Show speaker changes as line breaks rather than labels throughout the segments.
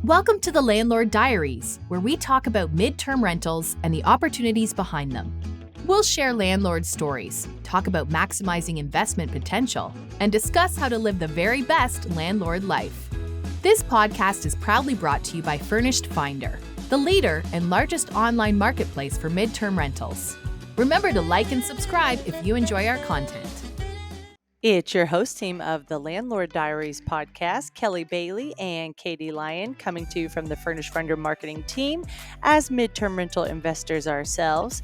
Welcome to the Landlord Diaries, where we talk about midterm rentals and the opportunities behind them. We'll share landlord stories, talk about maximizing investment potential, and discuss how to live the very best landlord life. This podcast is proudly brought to you by Furnished Finder, the leader and largest online marketplace for midterm rentals. Remember to like and subscribe if you enjoy our content.
It's your host team of the Landlord Diaries podcast, Kelly Bailey and Katie Lyon, coming to you from the Furnished Finder marketing team as midterm rental investors ourselves.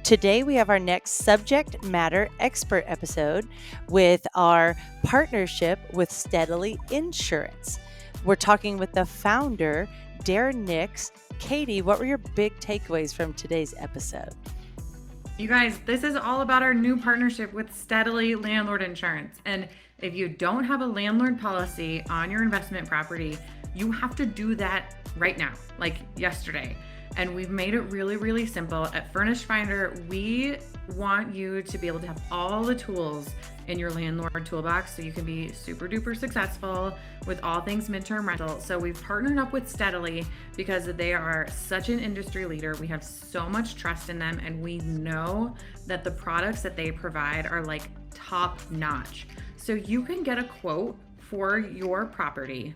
Today, we have our next subject matter expert episode with our partnership with Steadily Insurance. We're talking with the founder, Darren Nix. Katie, what were your big takeaways from today's episode?
You guys, this is all about our new partnership with Steadily Landlord Insurance. And if you don't have a landlord policy on your investment property, you have to do that right now, like yesterday. And we've made it really, really simple. At Furnished Finder, we want you to be able to have all the tools in your landlord toolbox so you can be super duper successful with all things midterm rental. So we've partnered up with Steadily because they are such an industry leader. We have so much trust in them, and we know that the products that they provide are like top notch. So you can get a quote for your property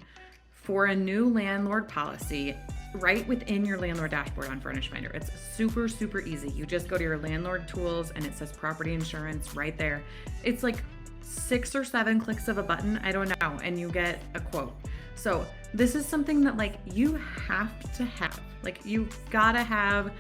for a new landlord policy right within your landlord dashboard on Furnished Finder. It's super, super easy. You just go to your landlord tools and it says property insurance right there. It's like 6 or 7 clicks of a button, I don't know, and you get a quote. So this is something that like you have to have. Like you gotta have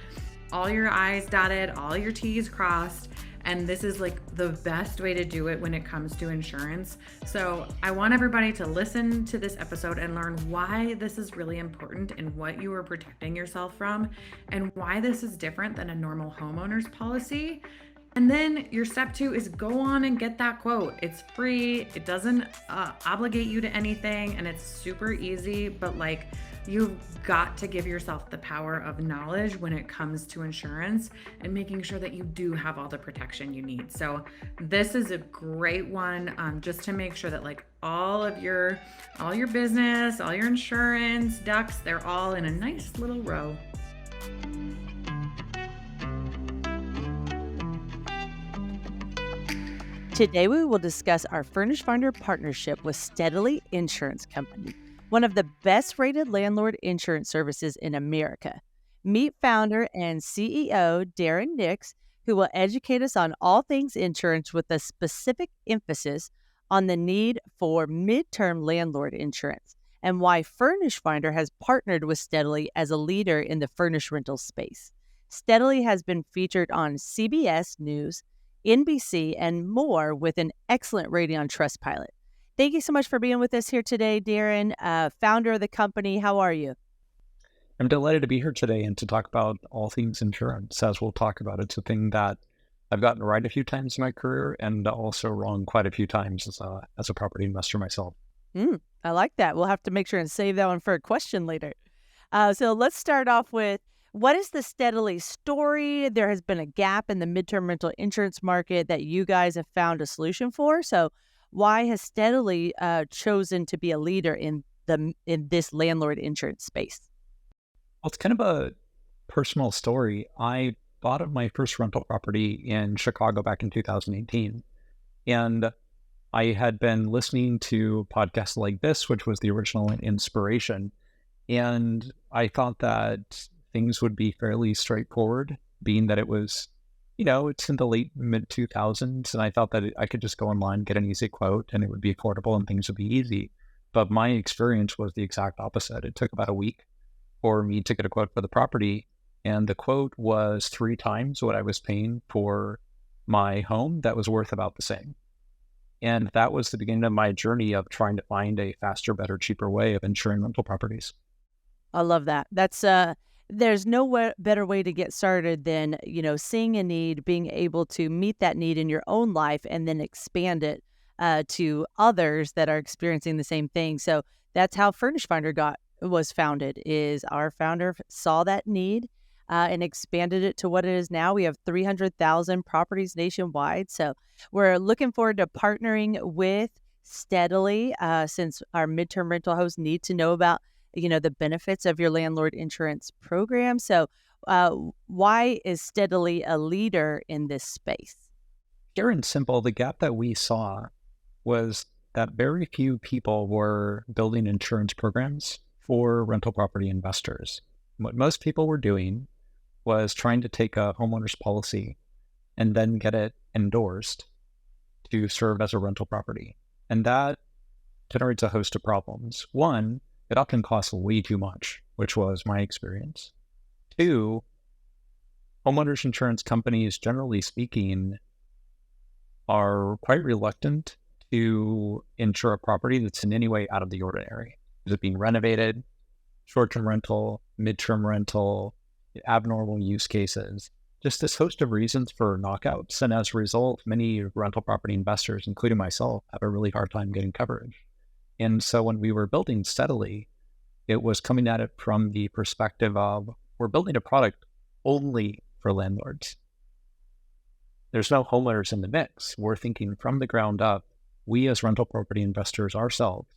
all your I's dotted, all your T's crossed. And this is like the best way to do it when it comes to insurance. So I want everybody to listen to this episode and learn why this is really important and what you are protecting yourself from and why this is different than a normal homeowner's policy. And then your step 2 is go on and get that quote. It's free. It doesn't obligate you to anything, and it's super easy, but like you've got to give yourself the power of knowledge when it comes to insurance and making sure that you do have all the protection you need. So this is a great one just to make sure that like all your business, all your insurance ducks, they're all in a nice little row.
Today, we will discuss our Furnished Finder partnership with Steadily Insurance Company, one of the best-rated landlord insurance services in America. Meet founder and CEO Darren Nix, who will educate us on all things insurance with a specific emphasis on the need for midterm landlord insurance and why Furnished Finder has partnered with Steadily as a leader in the furnished rental space. Steadily has been featured on CBS News, NBC, and more with an excellent rating on Trustpilot. Thank you so much for being with us here today, Darren, founder of the company. How are you?
I'm delighted to be here today and to talk about all things insurance. As we'll talk about, it's a thing that I've gotten right a few times in my career and also wrong quite a few times as a property investor myself.
I like that. We'll have to make sure and save that one for a question later. So let's start off with, what is the Steadily story? There has been a gap in the midterm rental insurance market that you guys have found a solution for. So why has Steadily chosen to be a leader in this landlord insurance space?
Well, it's kind of a personal story. I bought my first rental property in Chicago back in 2018. And I had been listening to podcasts like this, which was the original inspiration. And I thought that things would be fairly straightforward, being that it was, it's in the late mid-2000s, and I thought that I could just go online, get an easy quote, and it would be affordable and things would be easy. But my experience was the exact opposite. It took about a week for me to get a quote for the property, and the quote was 3 times what I was paying for my home that was worth about the same. And that was the beginning of my journey of trying to find a faster, better, cheaper way of insuring rental properties.
I love that. That's there's no better way to get started than, seeing a need, being able to meet that need in your own life and then expand it to others that are experiencing the same thing. So that's how Furnished Finder was founded, is our founder saw that need and expanded it to what it is now. We have 300,000 properties nationwide. So we're looking forward to partnering with Steadily since our midterm rental hosts need to know about the benefits of your landlord insurance program. So why is Steadily a leader in this space?
Pure and simple, the gap that we saw was that very few people were building insurance programs for rental property investors. What most people were doing was trying to take a homeowner's policy and then get it endorsed to serve as a rental property. And that generates a host of problems. One, it often costs way too much, which was my experience. Two, homeowners insurance companies, generally speaking, are quite reluctant to insure a property that's in any way out of the ordinary. Is it being renovated, short-term rental, midterm rental, abnormal use cases, just this host of reasons for knockouts. And as a result, many rental property investors, including myself, have a really hard time getting coverage. And so when we were building Steadily, it was coming at it from the perspective of, we're building a product only for landlords. There's no homeowners in the mix. We're thinking from the ground up, we as rental property investors ourselves,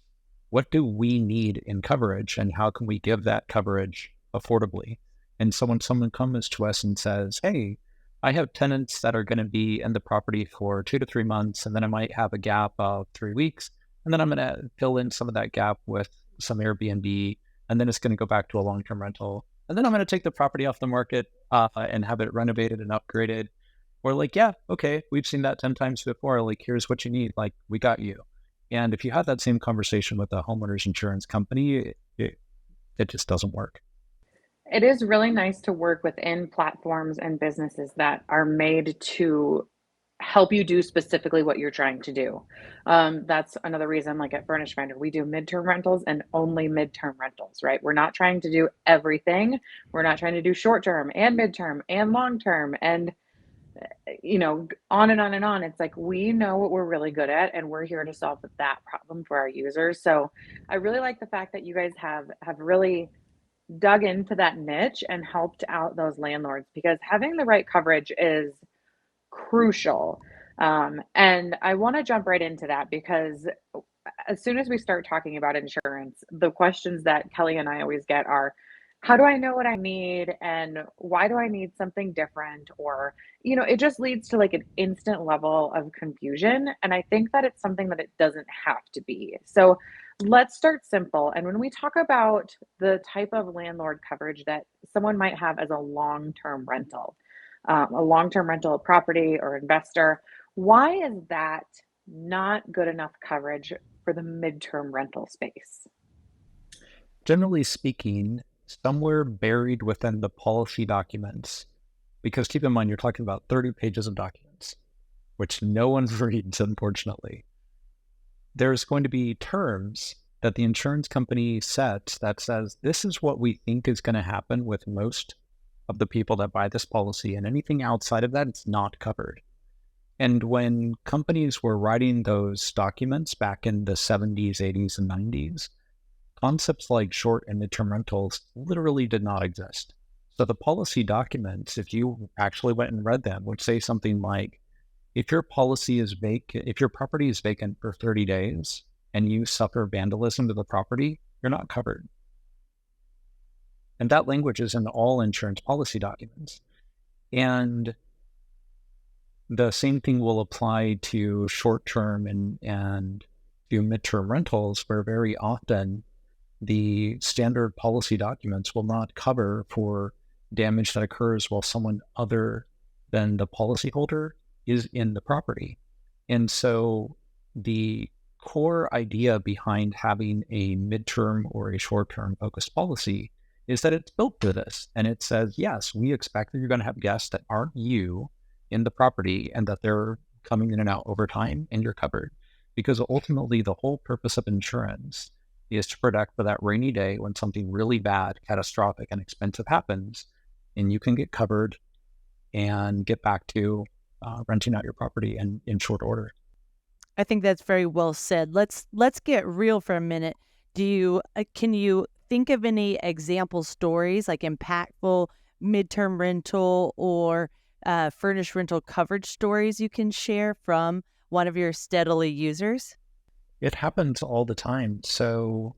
what do we need in coverage and how can we give that coverage affordably? And so when someone comes to us and says, hey, I have tenants that are going to be in the property for 2 to 3 months, and then I might have a gap of 3 weeks, and then I'm going to fill in some of that gap with some Airbnb, and then it's going to go back to a long-term rental. And then I'm going to take the property off the market and have it renovated and upgraded. We're like, yeah, okay, we've seen that 10 times before. Like, here's what you need. Like, we got you. And if you had that same conversation with a homeowner's insurance company, it just doesn't work.
It is really nice to work within platforms and businesses that are made to help you do specifically what you're trying to do. That's another reason, like at Furnished Finder, we do midterm rentals and only midterm rentals, right? We're not trying to do everything. We're not trying to do short term and midterm and long term and on and on and on. It's like, we know what we're really good at and we're here to solve that problem for our users. So I really like the fact that you guys have really dug into that niche and helped out those landlords, because having the right coverage is crucial. And I want to jump right into that, because as soon as we start talking about insurance, the questions that Kelly and I always get are, how do I know what I need? And why do I need something different? Or, it just leads to like an instant level of confusion. And I think that it's something that it doesn't have to be. So let's start simple. And when we talk about the type of landlord coverage that someone might have as a long-term rental property or investor, why is that not good enough coverage for the midterm rental space?
Generally speaking, somewhere buried within the policy documents, because keep in mind, you're talking about 30 pages of documents, which no one reads, unfortunately. There's going to be terms that the insurance company sets that says, this is what we think is going to happen with most of the people that buy this policy, and anything outside of that, it's not covered. And when companies were writing those documents back in the 70s, 80s, and 90s, concepts like short and midterm rentals literally did not exist. So the policy documents, if you actually went and read them, would say something like, if your property is vacant for 30 days and you suffer vandalism to the property, you're not covered. And that language is in all insurance policy documents. And the same thing will apply to short-term and to midterm rentals, where very often the standard policy documents will not cover for damage that occurs while someone other than the policyholder is in the property. And so the core idea behind having a midterm or a short-term focused policy is that it's built for this. And it says, yes, we expect that you're going to have guests that aren't you in the property and that they're coming in and out over time, and you're covered. Because ultimately the whole purpose of insurance is to protect for that rainy day when something really bad, catastrophic, and expensive happens, and you can get covered and get back to renting out your property in short order.
I think that's very well said. Let's get real for a minute. Can you think of any example stories, like impactful midterm rental or furnished rental coverage stories you can share from one of your Steadily users?
It happens all the time. So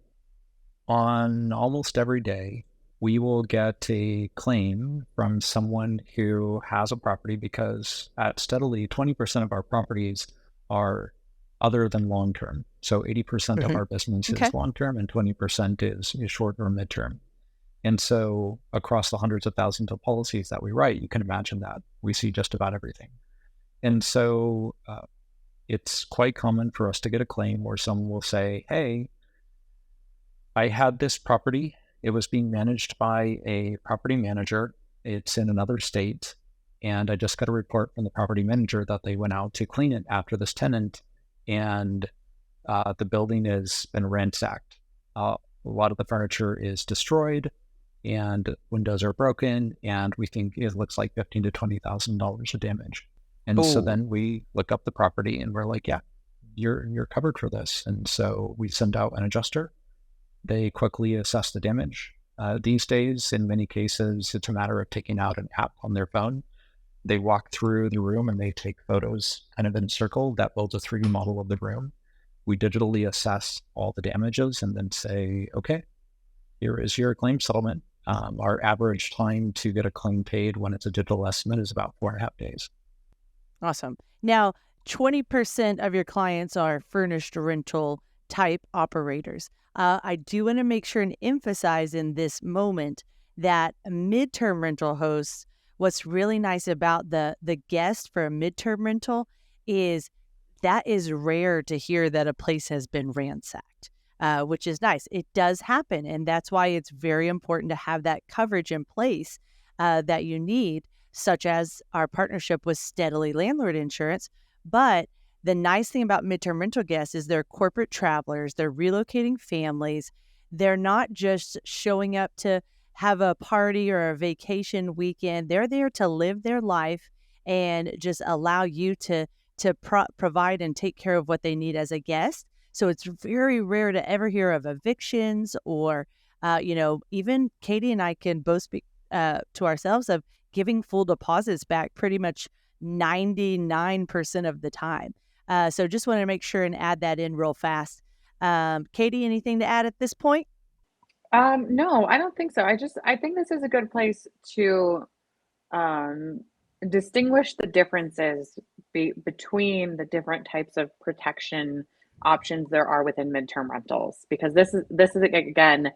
On almost every day, we will get a claim from someone who has a property, because at Steadily, 20% of our properties are other than long-term. So 80% of our business
Okay.
is long-term and 20% is short or midterm. And so across the hundreds of thousands of policies that we write, you can imagine that we see just about everything. And so it's quite common for us to get a claim where someone will say, hey, I had this property. It was being managed by a property manager. It's in another state. And I just got a report from the property manager that they went out to clean it after this tenant. And the building has been ransacked. A lot of the furniture is destroyed and windows are broken. And we think it looks like $15,000 to $20,000 of damage. And so then we look up the property and we're like, yeah, you're covered for this. And so we send out an adjuster. They quickly assess the damage. These days, in many cases, it's a matter of taking out an app on their phone. They walk through the room and they take photos kind of in a circle that builds a 3D model of the room. We digitally assess all the damages and then say, okay, here is your claim settlement. Our average time to get a claim paid when it's a digital estimate is about 4.5 days.
Awesome. Now, 20% of your clients are furnished rental type operators. I do want to make sure and emphasize in this moment that midterm rental hosts, what's really nice about the guest for a midterm rental is that is rare to hear that a place has been ransacked, which is nice. It does happen, and that's why it's very important to have that coverage in place that you need, such as our partnership with Steadily Landlord Insurance. But the nice thing about midterm rental guests is they're corporate travelers, they're relocating families. They're not just showing up to have a party or a vacation weekend. They're there to live their life and just allow you to provide and take care of what they need as a guest. So it's very rare to ever hear of evictions or, even Katie and I can both speak to ourselves of giving full deposits back pretty much 99% of the time. So just wanted to make sure and add that in real fast. Katie, anything to add at this point?
No, I don't think so. I think this is a good place to distinguish the differences between the different types of protection options there are within midterm rentals, because this is again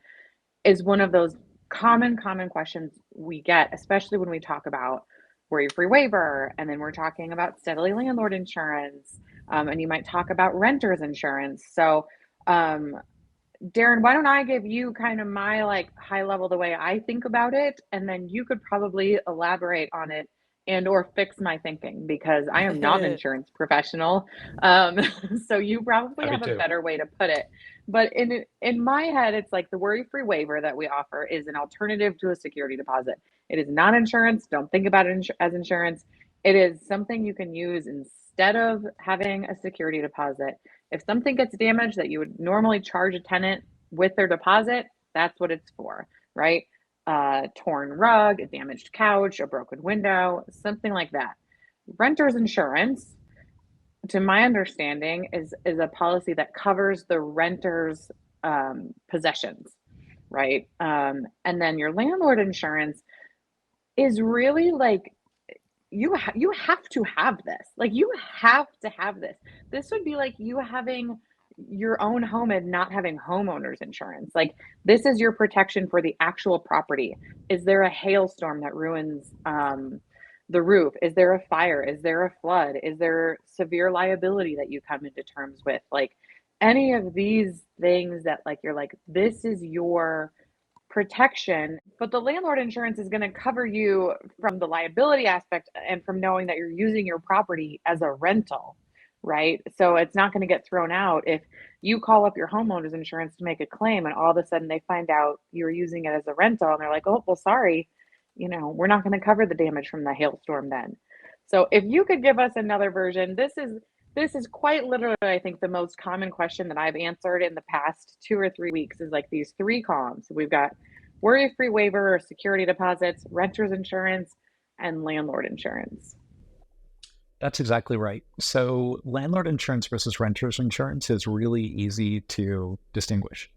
is one of those common questions we get, especially when we talk about worry-free waiver, and then we're talking about Steadily landlord insurance, and you might talk about renters insurance. So, Darren, why don't I give you kind of my like high level the way I think about it, and then you could probably elaborate on it and or fix my thinking, because I am not an insurance professional. So you probably have a better way to put it. But in my head, it's like the worry-free waiver that we offer is an alternative to a security deposit. It is not insurance. Don't think about it as insurance. It is something you can use instead of having a security deposit. If something gets damaged that you would normally charge a tenant with their deposit, that's what it's for, right? Torn rug, a damaged couch, a broken window, something like that. Renter's insurance, to my understanding, is a policy that covers the renter's possessions, right? And then your landlord insurance is really like you have to have this. Like you have to have this. This would be like you having your own home and not having homeowners insurance. Like this is your protection for the actual property. Is there a hailstorm that ruins the roof? Is there a fire? Is there a flood? Is there severe liability that you come into terms with? Like any of these things that like you're like, this is your protection. But the landlord insurance is going to cover you from the liability aspect and from knowing that you're using your property as a rental, right? So it's not going to get thrown out if you call up your homeowner's insurance to make a claim and all of a sudden they find out you're using it as a rental and they're like, oh, well, sorry, we're not going to cover the damage from the hailstorm then. So if you could give us another version, this is quite literally, I think, the most common question that I've answered in the past 2 or 3 weeks is like these 3 columns. We've got worry-free waiver or security deposits, renter's insurance, and landlord insurance.
That's exactly right. So landlord insurance versus renter's insurance is really easy to distinguish.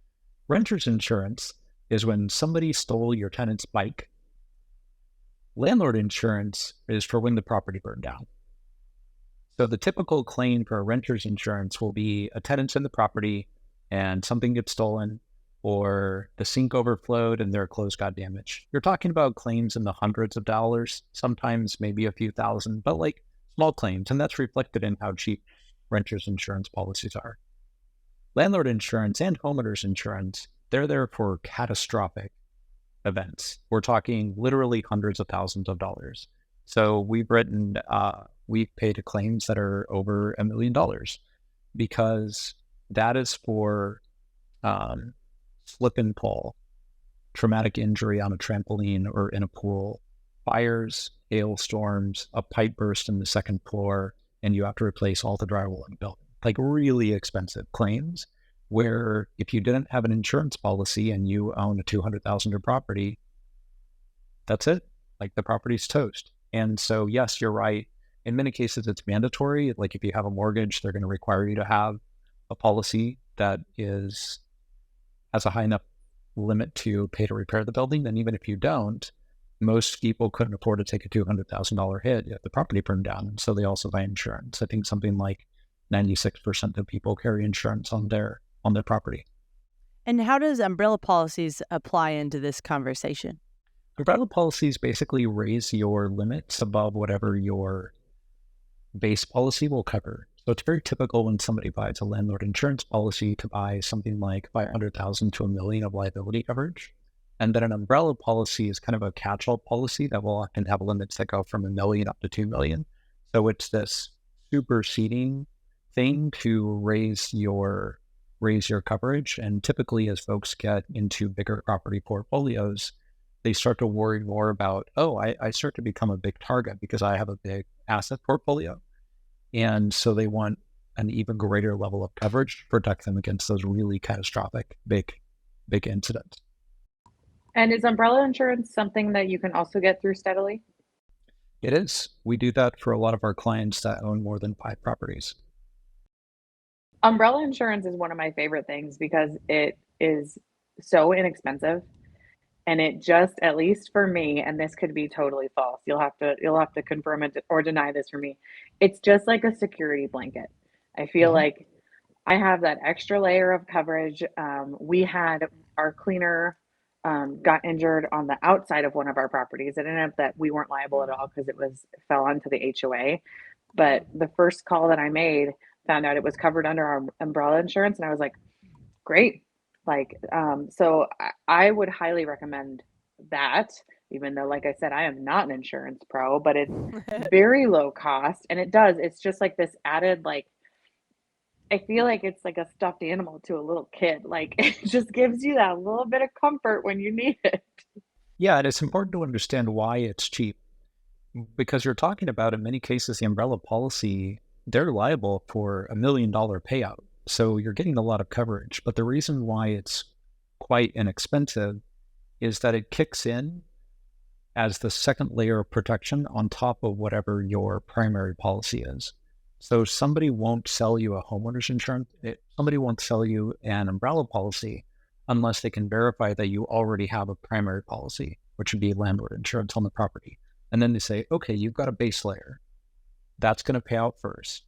Renter's insurance is when somebody stole your tenant's bike. Landlord insurance is for when the property burned down. So the typical claim for a renter's insurance will be a tenant's in the property and something gets stolen, or the sink overflowed and their clothes got damaged. You're talking about claims in the hundreds of dollars, sometimes maybe a few thousand, but like small claims. And that's reflected in how cheap renter's insurance policies are. Landlord insurance and homeowner's insurance, they're there for catastrophic events. We're talking literally hundreds of thousands of dollars. So we've paid claims that are over $1 million because that is for slip and fall, traumatic injury on a trampoline or in a pool, fires, hailstorms, a pipe burst in the second floor, and you have to replace all the drywall in the building. Like really expensive claims where if you didn't have an insurance policy and you own a $200,000 property, that's it. Like the property's toast. And so, yes, you're right. In many cases, it's mandatory. Like if you have a mortgage, they're going to require you to have a policy that has a high enough limit to pay to repair the building. And even if you don't, most people couldn't afford to take a $200,000 hit if the property burned down. And so they also buy insurance. I think something like 96% of people carry insurance on their property.
And how does umbrella policies apply into this conversation?
Umbrella policies basically raise your limits above whatever your base policy will cover. So it's very typical when somebody buys a landlord insurance policy to buy something like $500,000 to $1 million of liability coverage. And then an umbrella policy is kind of a catch-all policy that will often have limits that go from $1 million up to $2 million. So it's this superseding thing to raise your coverage. And typically as folks get into bigger property portfolios, they start to worry more about, I start to become a big target because I have a big asset portfolio. And so they want an even greater level of coverage to protect them against those really catastrophic big incidents.
And is umbrella insurance something that you can also get through Steadily?
It is. We do that for a lot of our clients that own more than 5 properties.
Umbrella insurance is one of my favorite things because it is so inexpensive. And it just, at least for me, and this could be totally false, you'll have to confirm it or deny this for me. It's just like a security blanket. I feel like I have that extra layer of coverage. We had our cleaner got injured on the outside of one of our properties. It ended up that we weren't liable at all because it fell onto the HOA. But the first call that I made found out it was covered under our umbrella insurance, and I was like, great. So I would highly recommend that, even though, like I said, I am not an insurance pro, but it's very low cost. And it's just like this added, I feel like it's like a stuffed animal to a little kid. Like it just gives you that little bit of comfort when you need it.
Yeah, and it's important to understand why it's cheap. Because you're talking about, in many cases, the umbrella policy, they're liable for $1 million payout. So you're getting a lot of coverage, but the reason why it's quite inexpensive is that it kicks in as the second layer of protection on top of whatever your primary policy is. So somebody won't sell you a homeowner's insurance. Somebody won't sell you an umbrella policy unless they can verify that you already have a primary policy, which would be landlord insurance on the property. And then they say, okay, you've got a base layer. That's going to pay out first.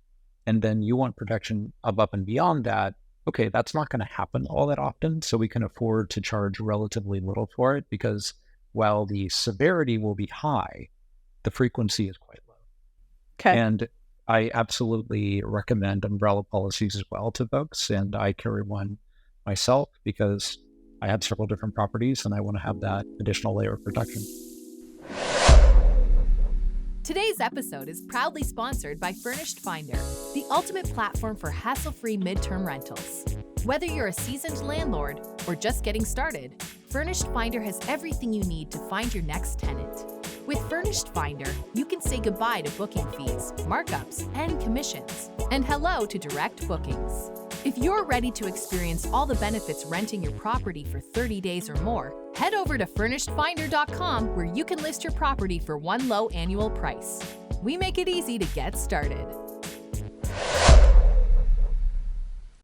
And then you want protection above and beyond that. Okay, that's not going to happen all that often. So we can afford to charge relatively little for it because while the severity will be high, the frequency is quite low.
Okay.
And I absolutely recommend umbrella policies as well to folks. And I carry one myself because I have several different properties and I want to have that additional layer of protection.
Today's episode is proudly sponsored by Furnished Finder, the ultimate platform for hassle-free midterm rentals. Whether you're a seasoned landlord or just getting started, Furnished Finder has everything you need to find your next tenant. With Furnished Finder, you can say goodbye to booking fees, markups, and commissions, and hello to direct bookings. If you're ready to experience all the benefits renting your property for 30 days or more, head over to furnishedfinder.com where you can list your property for one low annual price. We make it easy to get started.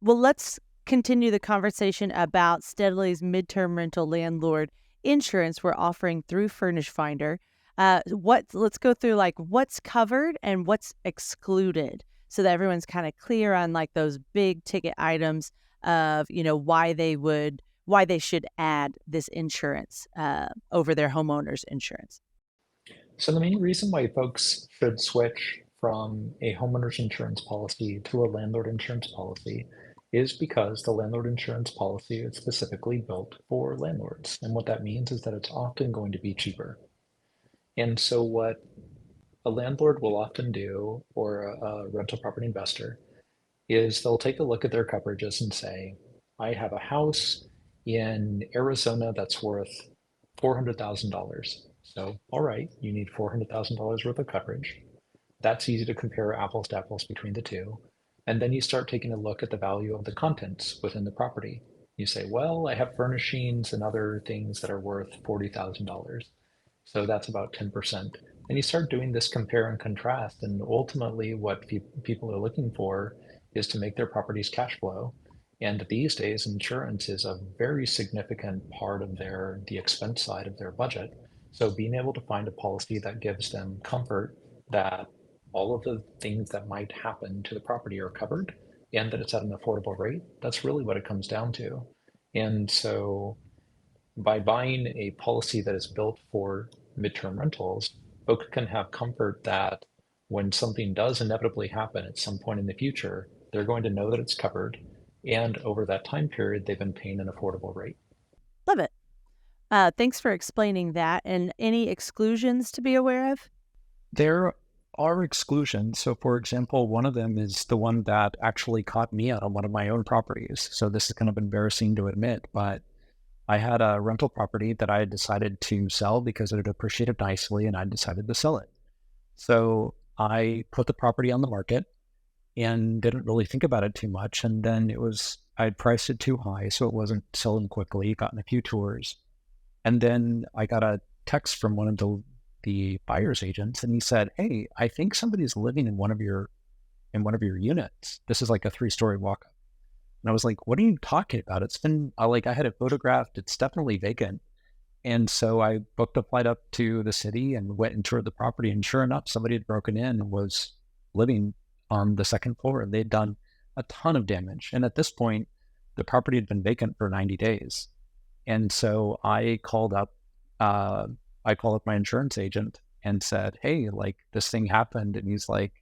Well, let's continue the conversation about Steadily's midterm rental landlord insurance we're offering through Furnished Finder. Let's go through like what's covered and what's excluded so that everyone's kind of clear on like those big ticket items of, why they should add this insurance over their homeowner's insurance.
So the main reason why folks should switch from a homeowner's insurance policy to a landlord insurance policy is because the landlord insurance policy is specifically built for landlords. And what that means is that it's often going to be cheaper. And so what a landlord will often do, or a rental property investor, is they'll take a look at their coverages and say, I have a house in Arizona that's worth $400,000. So, all right, you need $400,000 worth of coverage. That's easy to compare apples to apples between the two. And then you start taking a look at the value of the contents within the property. You say, well, I have furnishings and other things that are worth $40,000. So that's about 10%. And you start doing this compare and contrast. And ultimately, what people are looking for is to make their properties cash flow. And these days, insurance is a very significant part of the expense side of their budget. So being able to find a policy that gives them comfort that all of the things that might happen to the property are covered and that it's at an affordable rate, that's really what it comes down to. And so by buying a policy that is built for midterm rentals, folks can have comfort that when something does inevitably happen at some point in the future, they're going to know that it's covered. And over that time period, they've been paying an affordable rate.
Love it. Thanks for explaining that. And any exclusions to be aware of?
There are exclusions. So, for example, one of them is the one that actually caught me out on one of my own properties. So this is kind of embarrassing to admit, but I had a rental property that I had decided to sell because it had appreciated nicely and I decided to sell it. So I put the property on the market and didn't really think about it too much. And then I'd priced it too high, so it wasn't selling quickly, gotten a few tours. And then I got a text from one of the buyer's agents and he said, hey, I think somebody's living in one of your units. This is like a 3-story walk-up. And I was like, what are you talking about? It's been I had it photographed. It's definitely vacant. And so I booked a flight up to the city and went and toured the property. And sure enough, somebody had broken in and was living on the second floor. They'd done a ton of damage. And at this point, the property had been vacant for 90 days. And so I called up my insurance agent and said, hey, like this thing happened. And he's like,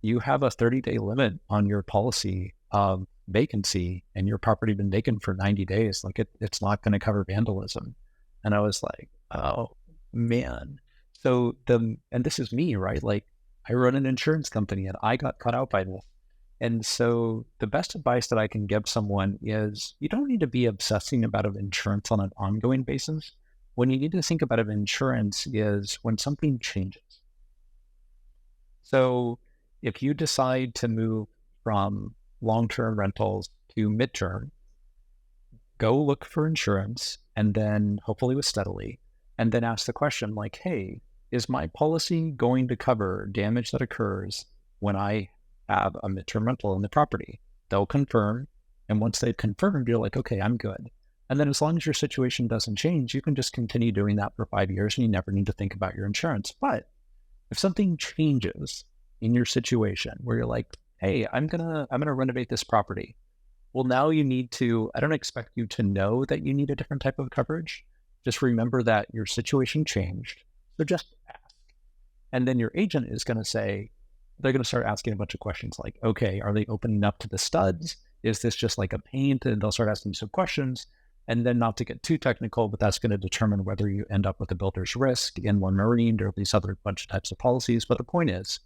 you have a 30-day limit on your policy of vacancy and your property been vacant for 90 days. Like it's not going to cover vandalism. And I was like, oh man. So and this is me, right? Like I run an insurance company and I got caught out by this. And so the best advice that I can give someone is you don't need to be obsessing about insurance on an ongoing basis. When you need to think about insurance is when something changes. So if you decide to move from long-term rentals to midterm, go look for insurance and then hopefully with Steadily, and then ask the question like, hey, is my policy going to cover damage that occurs when I have a midterm rental in the property? They'll confirm. And once they've confirmed, you're like, okay, I'm good. And then as long as your situation doesn't change, you can just continue doing that for 5 years and you never need to think about your insurance. But if something changes in your situation where you're like, hey, I'm gonna renovate this property. Well, now you need to, I don't expect you to know that you need a different type of coverage. Just remember that your situation changed. So just ask. And then your agent is going to say, they're going to start asking a bunch of questions like, okay, are they opening up to the studs? Is this just like a paint? And they'll start asking some questions. And then not to get too technical, but that's going to determine whether you end up with a builder's risk, inland marine, or these other bunch of types of policies. But the point is,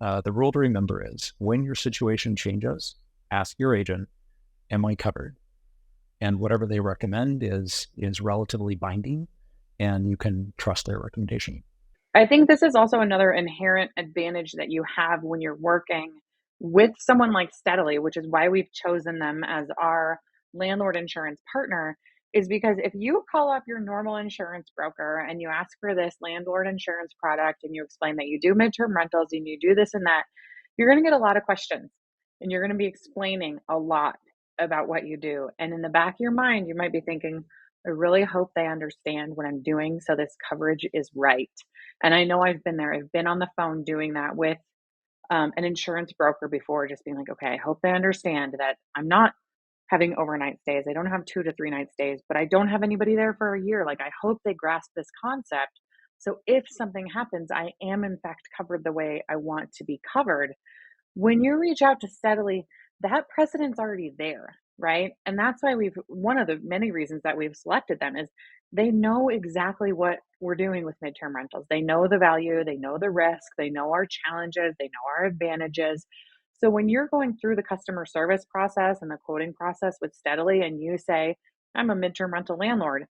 the rule to remember is when your situation changes, ask your agent, am I covered? And whatever they recommend is relatively binding and you can trust their recommendation.
I think this is also another inherent advantage that you have when you're working with someone like Steadily, which is why we've chosen them as our landlord insurance partner, is because if you call up your normal insurance broker and you ask for this landlord insurance product and you explain that you do midterm rentals and you do this and that, you're going to get a lot of questions and you're going to be explaining a lot. about what you do. And in the back of your mind, you might be thinking, I really hope they understand what I'm doing so this coverage is right. And I know I've been there. I've been on the phone doing that with an insurance broker before, just being like, okay, I hope they understand that I'm not having overnight stays. I don't have 2 to 3 night stays, but I don't have anybody there for a year. Like, I hope they grasp this concept. So if something happens, I am in fact covered the way I want to be covered. When you reach out to Steadily, that precedent's already there, right? And that's why one of the many reasons that we've selected them is they know exactly what we're doing with midterm rentals. They know the value, they know the risk, they know our challenges, they know our advantages. So when you're going through the customer service process and the quoting process with Steadily and you say, I'm a midterm rental landlord,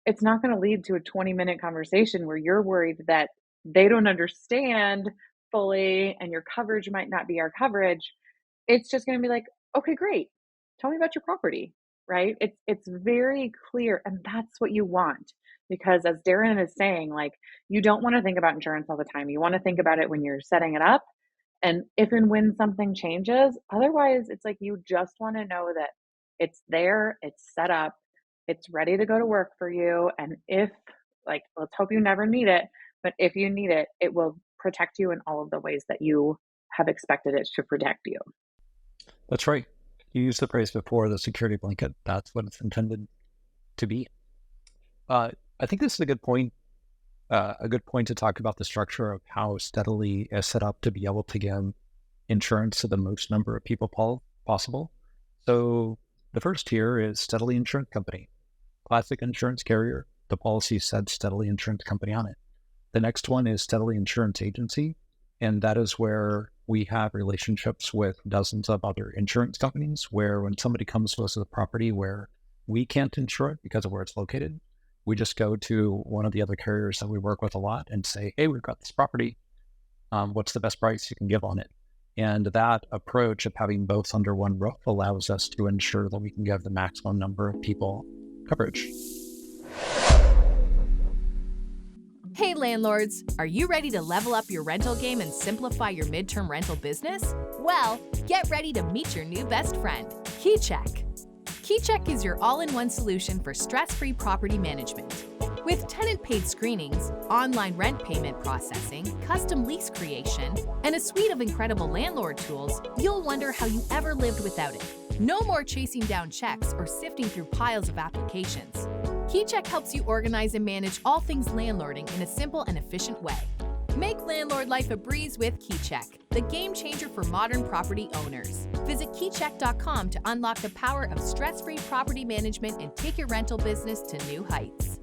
it's not going to lead to a 20-minute conversation where you're worried that they don't understand fully and your coverage might not be our coverage. It's just going to be like, okay, great. Tell me about your property, right? It's very clear, and that's what you want. Because as Darren is saying, like, you don't want to think about insurance all the time. You want to think about it when you're setting it up and if and when something changes. Otherwise, it's like you just want to know that it's there, it's set up, it's ready to go to work for you. And if, like, let's hope you never need it, but if you need it, it will protect you in all of the ways that you have expected it to protect you.
That's right. You used the phrase before, the security blanket. That's what it's intended to be. I think this is a good point to talk about the structure of how Steadily is set up to be able to give insurance to the most number of people possible. So the first tier is Steadily Insurance Company, classic insurance carrier. The policy said Steadily Insurance Company on it. The next one is Steadily Insurance Agency, and that is where we have relationships with dozens of other insurance companies where when somebody comes to us with a property where we can't insure it because of where it's located, we just go to one of the other carriers that we work with a lot and say, hey, we've got this property. What's the best price you can give on it? And that approach of having both under one roof allows us to ensure that we can give the maximum number of people coverage.
Hey landlords, are you ready to level up your rental game and simplify your midterm rental business? Well, get ready to meet your new best friend, KeyCheck. KeyCheck is your all-in-one solution for stress-free property management. With tenant-paid screenings, online rent payment processing, custom lease creation, and a suite of incredible landlord tools, you'll wonder how you ever lived without it. No more chasing down checks or sifting through piles of applications. KeyCheck helps you organize and manage all things landlording in a simple and efficient way. Make landlord life a breeze with KeyCheck, the game changer for modern property owners. Visit keycheck.com to unlock the power of stress-free property management and take your rental business to new heights.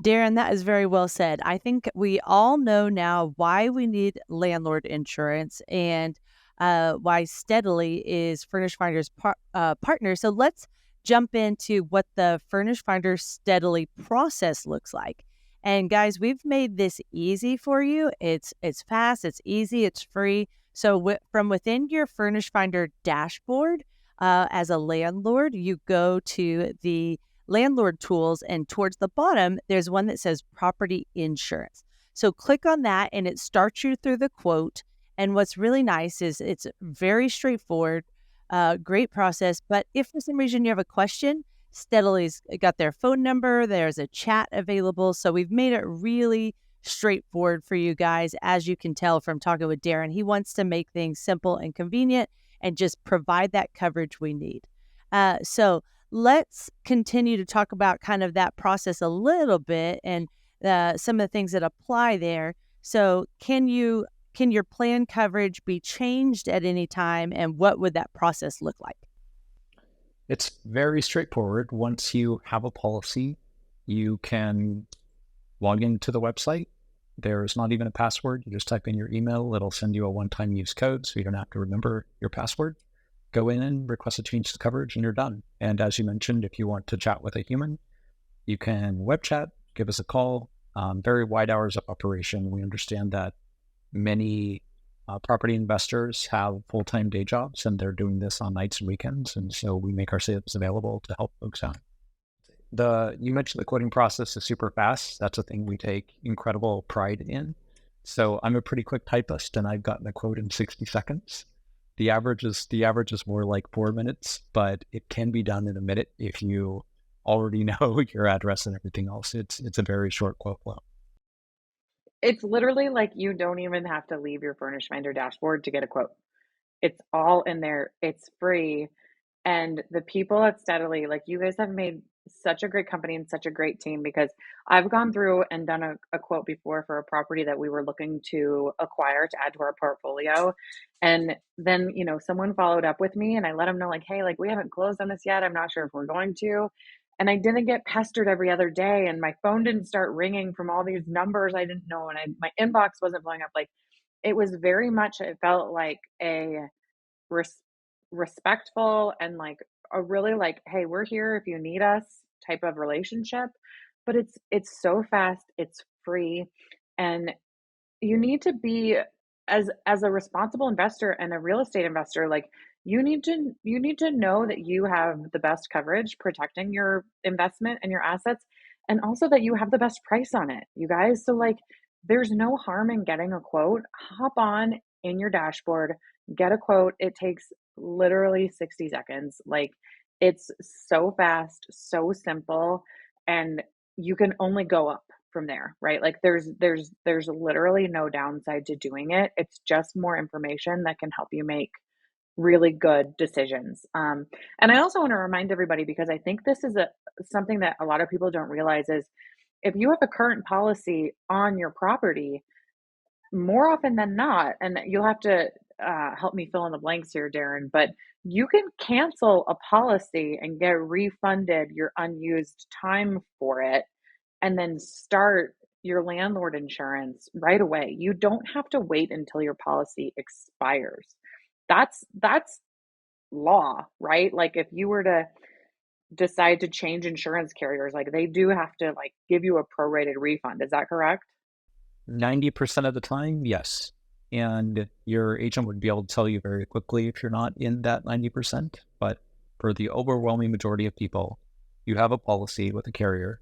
Darren, that is very well said. I think we all know now why we need landlord insurance and why Steadily is Furnished Finder's partner. So let's jump into what the Furnished Finder Steadily process looks like. And guys, we've made this easy for you. It's fast, it's easy, it's free. So from within your Furnished Finder dashboard, as a landlord, you go to the landlord tools, and towards the bottom, there's one that says property insurance. So click on that and it starts you through the quote. And what's really nice is it's very straightforward, great process. But if for some reason you have a question, Steadily's got their phone number. There's a chat available. So we've made it really straightforward for you guys. As you can tell from talking with Darren, he wants to make things simple and convenient and just provide that coverage we need. So let's continue to talk about kind of that process a little bit and some of the things that apply there. So can your plan coverage be changed at any time, and what would that process look like?
It's very straightforward. Once you have a policy, you can log into the website. There's not even a password. You just type in your email. It'll send you a one-time use code, so you don't have to remember your password. Go in and request a change to coverage, and you're done. And as you mentioned, if you want to chat with a human, you can web chat, give us a call. Very wide hours of operation. We understand that many property investors have full-time day jobs, and they're doing this on nights and weekends. And so we make our service available to help folks out. You mentioned the quoting process is super fast. That's a thing we take incredible pride in. So I'm a pretty quick typist, and I've gotten a quote in 60 seconds. The average is more like 4 minutes, but it can be done in a minute if you already know your address and everything else. It's a very short quote flow.
It's literally like you don't even have to leave your Furnished Finder dashboard to get a quote. It's all in there. It's free. And the people at Steadily, like you guys have made such a great company and such a great team because I've gone through and done a quote before for a property that we were looking to acquire to add to our portfolio. And then, someone followed up with me and I let them know, like, hey, like we haven't closed on this yet. I'm not sure if we're going to. And I didn't get pestered every other day. And my phone didn't start ringing from all these numbers I didn't know. And my inbox wasn't blowing up. Like it was very much, it felt like a res- respectful and like a really like, hey, we're here if you need us type of relationship. But it's so fast, it's free, and you need to be, as a responsible investor and a real estate investor, like you need to know that you have the best coverage protecting your investment and your assets, and also that you have the best price on it, you guys. So like there's no harm in getting a quote. Hop on in your dashboard, get a quote. It takes literally 60 seconds. Like it's so fast, so simple, and you can only go up from there, right? Like there's literally no downside to doing it. It's just more information that can help you make really good decisions. And I also want to remind everybody, because I think this is something that a lot of people don't realize, is if you have a current policy on your property, more often than not, and you'll have to help me fill in the blanks here, Darren, but you can cancel a policy and get refunded your unused time for it and then start your landlord insurance right away. You don't have to wait until your policy expires. That's law, right? Like if you were to decide to change insurance carriers, like they do have to like give you a prorated refund. Is that correct?
90% of the time, yes. And your agent would be able to tell you very quickly if you're not in that 90%. But for the overwhelming majority of people, you have a policy with a carrier.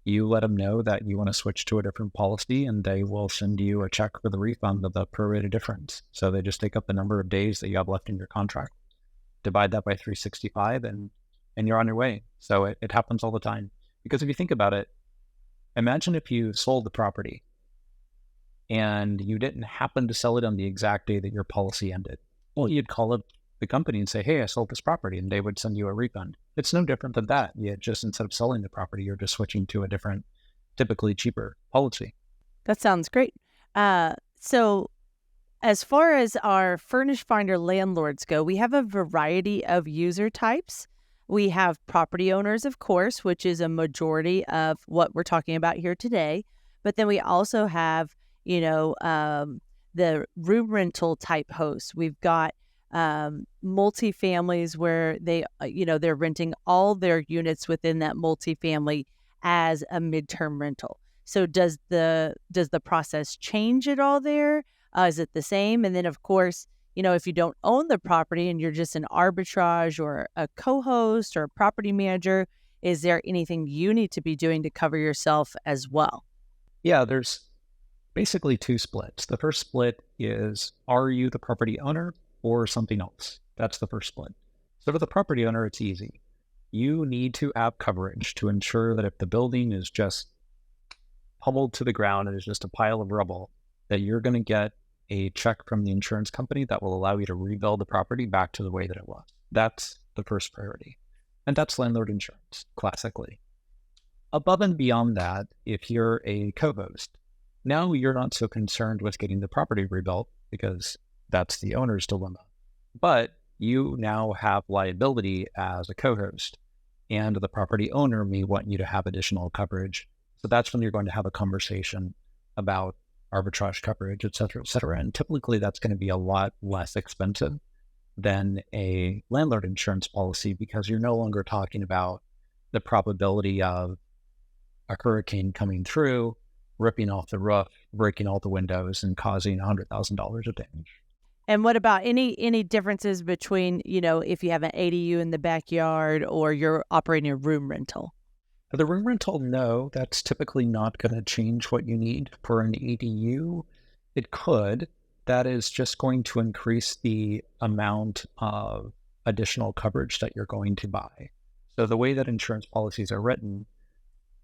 You let them know that you want to switch to a different policy, and they will send you a check for the refund of the prorated difference. So they just take up the number of days that you have left in your contract, divide that by 365, and you're on your way. So it happens all the time. Because if you think about it, imagine if you sold the property and you didn't happen to sell it on the exact day that your policy ended. Well, you'd call up the company and say, hey, I sold this property, and they would send you a refund. It's no different than that. You just, instead of selling the property, you're just switching to a different, typically cheaper policy.
That sounds great. So as far as our Furnished Finder landlords go, we have a variety of user types. We have property owners, of course, which is a majority of what we're talking about here today. But then we also have, the room rental type hosts. We've got multifamilies where they're renting all their units within that multifamily as a midterm rental. So does the process change at all there? Is it the same? And then of course, if you don't own the property and you're just an arbitrage or a co-host or a property manager, is there anything you need to be doing to cover yourself as well?
Yeah, there's basically two splits. The first split is, are you the property owner or something else? That's the first split. So for the property owner, it's easy. You need to have coverage to ensure that if the building is just pummeled to the ground and is just a pile of rubble, that you're going to get a check from the insurance company that will allow you to rebuild the property back to the way that it was. That's the first priority. And that's landlord insurance, classically. Above and beyond that, if you're a co-host, now you're not so concerned with getting the property rebuilt because that's the owner's dilemma. But you now have liability as a co-host, and the property owner may want you to have additional coverage. So that's when you're going to have a conversation about arbitrage coverage, et cetera, et cetera. And typically that's going to be a lot less expensive than a landlord insurance policy, because you're no longer talking about the probability of a hurricane coming through, ripping off the roof, breaking all the windows, and causing $100,000 of damage.
And what about any differences between, if you have an ADU in the backyard or you're operating a room rental?
For the room rental, no, that's typically not going to change what you need. For an ADU, it could. that is just going to increase the amount of additional coverage that you're going to buy. So the way that insurance policies are written,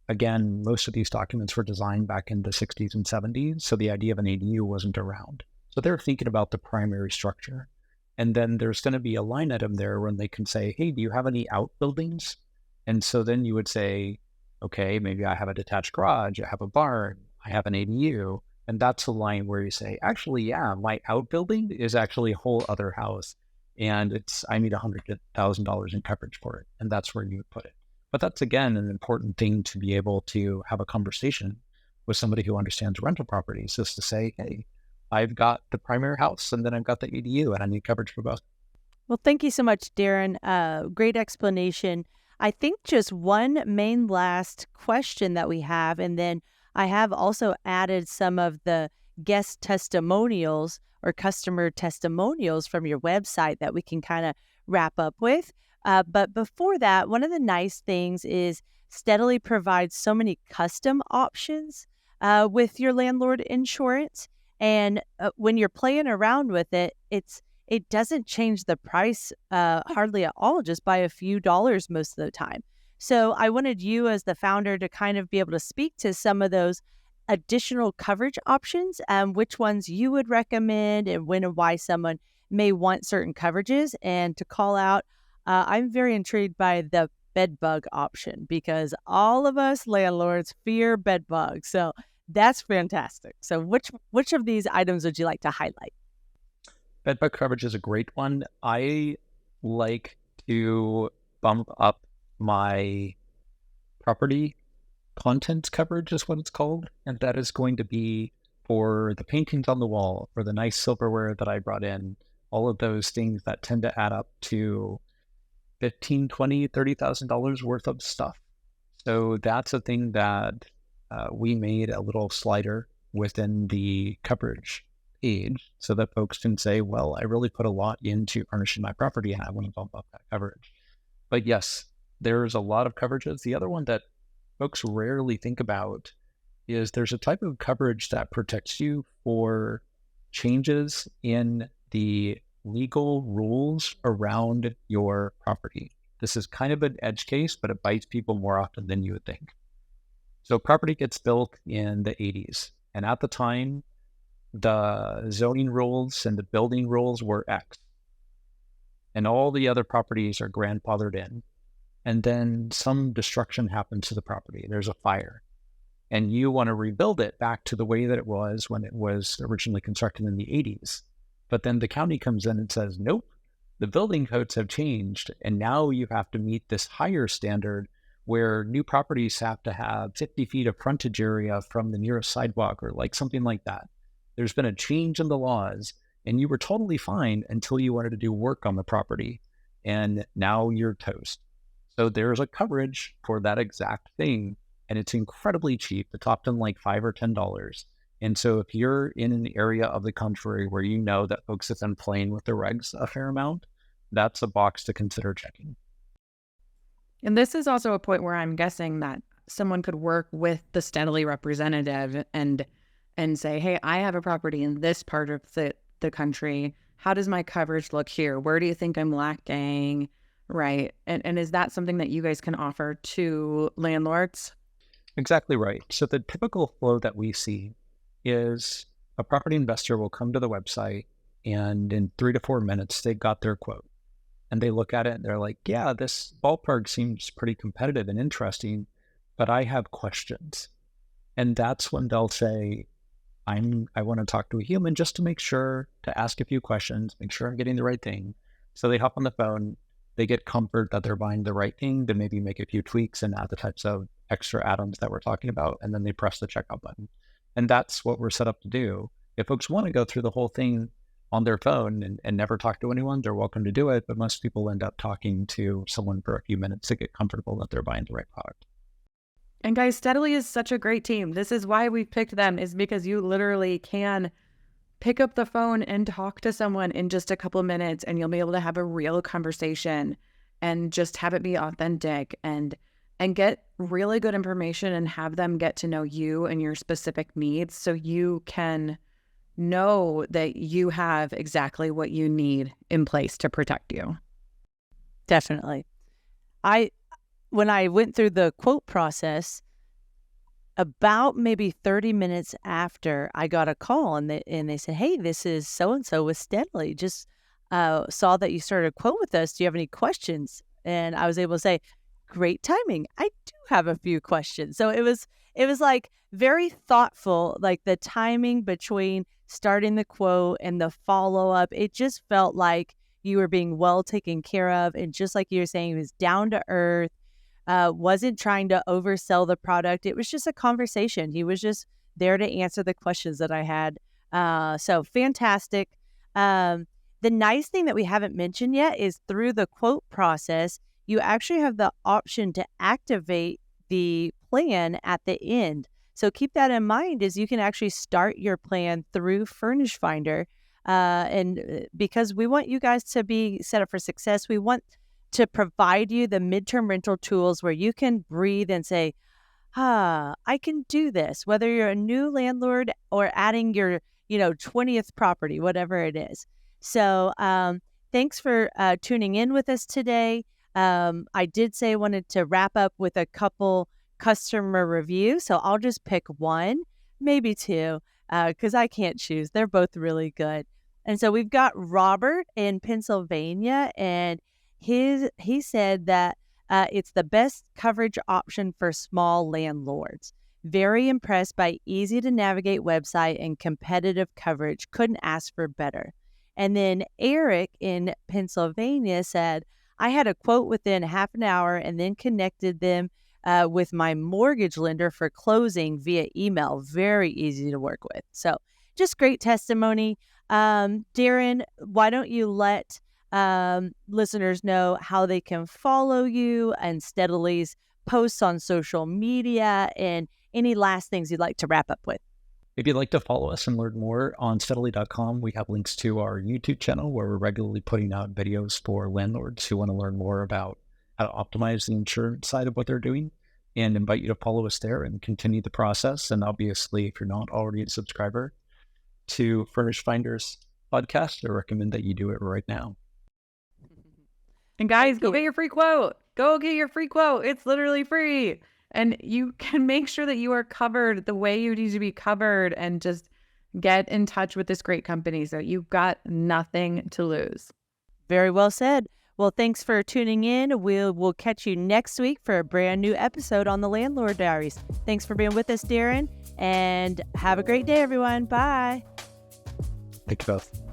again, most of these documents were designed back in the 60s and 70s, so the idea of an ADU wasn't around. So they're thinking about the primary structure. And then there's going to be a line item there when they can say, hey, do you have any outbuildings? And so then you would say, okay, maybe I have a detached garage, I have a barn, I have an ADU. And that's a line where you say, actually, yeah, my outbuilding is actually a whole other house. And I need $100,000 in coverage for it. And that's where you would put it. But that's, again, an important thing to be able to have a conversation with somebody who understands rental properties, is to say, hey, I've got the primary house and then I've got the ADU and I need coverage for both.
Well, thank you so much, Darren. Great explanation. I think just one main last question that we have, and then I have also added some of the guest testimonials or customer testimonials from your website that we can kind of wrap up with. But before that, one of the nice things is Steadily provides so many custom options with your landlord insurance. And when you're playing around with it, it doesn't change the price hardly at all, just by a few dollars most of the time. So I wanted you as the founder to kind of be able to speak to some of those additional coverage options, which ones you would recommend and when and why someone may want certain coverages. And to call out, I'm very intrigued by the bed bug option because all of us landlords fear bed bugs. So that's fantastic. So which of these items would you like to highlight?
Bedbug coverage is a great one. I like to bump up my property contents coverage is what it's called. And that is going to be for the paintings on the wall, for the nice silverware that I brought in, all of those things that tend to add up to $15,000, $20,000, $30,000 worth of stuff. So that's a thing that we made a little slider within the coverage page so that folks can say, well, I really put a lot into furnishing my property and I want to bump up that coverage. But yes, there's a lot of coverages. The other one that folks rarely think about is there's a type of coverage that protects you for changes in the legal rules around your property. This is kind of an edge case, but it bites people more often than you would think. So property gets built in the 80s. And at the time, the zoning rules and the building rules were X. And all the other properties are grandfathered in. And then some destruction happens to the property. There's a fire. And you want to rebuild it back to the way that it was when it was originally constructed in the 80s. But then the county comes in and says, nope, the building codes have changed. And now you have to meet this higher standard where new properties have to have 50 feet of frontage area from the nearest sidewalk or like something like that. There's been a change in the laws and you were totally fine until you wanted to do work on the property. And now you're toast. So there's a coverage for that exact thing. And it's incredibly cheap. It's often like $5 or $10. And so if you're in an area of the country where you know that folks have been playing with the regs a fair amount, that's a box to consider checking.
And this is also a point where I'm guessing that someone could work with the Steadily representative and say, hey, I have a property in this part of the country. How does my coverage look here? Where do you think I'm lacking? Right. And is that something that you guys can offer to landlords?
Exactly right. So the typical flow that we see is a property investor will come to the website and in 3 to 4 minutes, they've got their quote. And they look at it and they're like, yeah, this ballpark seems pretty competitive and interesting, but I have questions. And that's when they'll say, I want to talk to a human just to make sure to ask a few questions, make sure I'm getting the right thing. So they hop on the phone, they get comfort that they're buying the right thing, to maybe make a few tweaks and add the types of extra add-ons that we're talking about, and then they press the checkout button. And that's what we're set up to do. If folks want to go through the whole thing on their phone and never talk to anyone, they're welcome to do it, but most people end up talking to someone for a few minutes to get comfortable that they're buying the right product.
And guys, Steadily is such a great team. This is why we picked them, is because you literally can pick up the phone and talk to someone in just a couple of minutes, and you'll be able to have a real conversation and just have it be authentic and get really good information and have them get to know you and your specific needs so you can know that you have exactly what you need in place to protect you.
Definitely. When I went through the quote process, about maybe 30 minutes after, I got a call and they said, "Hey, this is so-and-so with Steadily. Just saw that you started a quote with us. Do you have any questions?" And I was able to say, "Great timing. I do have a few questions." So it was like very thoughtful, like the timing between starting the quote and the follow-up. It just felt like you were being well taken care of. And just like you were saying, it was down to earth, wasn't trying to oversell the product. It was just a conversation. He was just there to answer the questions that I had. So fantastic. The nice thing that we haven't mentioned yet is through the quote process, you actually have the option to activate the plan at the end. So keep that in mind, is you can actually start your plan through Furnished Finder. And because we want you guys to be set up for success, we want to provide you the midterm rental tools where you can breathe and say, I can do this, whether you're a new landlord or adding your 20th property, whatever it is. So thanks for tuning in with us today. I did say I wanted to wrap up with a couple customer reviews, so I'll just pick one, maybe two, because I can't choose. They're both really good. And so we've got Robert in Pennsylvania, and he said that it's the best coverage option for small landlords. Very impressed by easy to navigate website and competitive coverage. Couldn't ask for better. And then Eric in Pennsylvania said, I had a quote within half an hour and then connected them with my mortgage lender for closing via email. Very easy to work with. So just great testimony. Darren, why don't you let listeners know how they can follow you and Steadily's posts on social media, and any last things you'd like to wrap up with?
If you'd like to follow us and learn more, on Steadily.com, we have links to our YouTube channel where we're regularly putting out videos for landlords who want to learn more about how to optimize the insurance side of what they're doing, and invite you to follow us there and continue the process. And obviously, if you're not already a subscriber to Furnished Finder's podcast, I recommend that you do it right now.
And guys, go get your free quote. Go get your free quote. It's literally free. And you can make sure that you are covered the way you need to be covered, and just get in touch with this great company so you've got nothing to lose.
Very well said. Well, thanks for tuning in. We'll catch you next week for a brand new episode on the Landlord Diaries. Thanks for being with us, Darren, and have a great day, everyone. Bye.
Thank you both.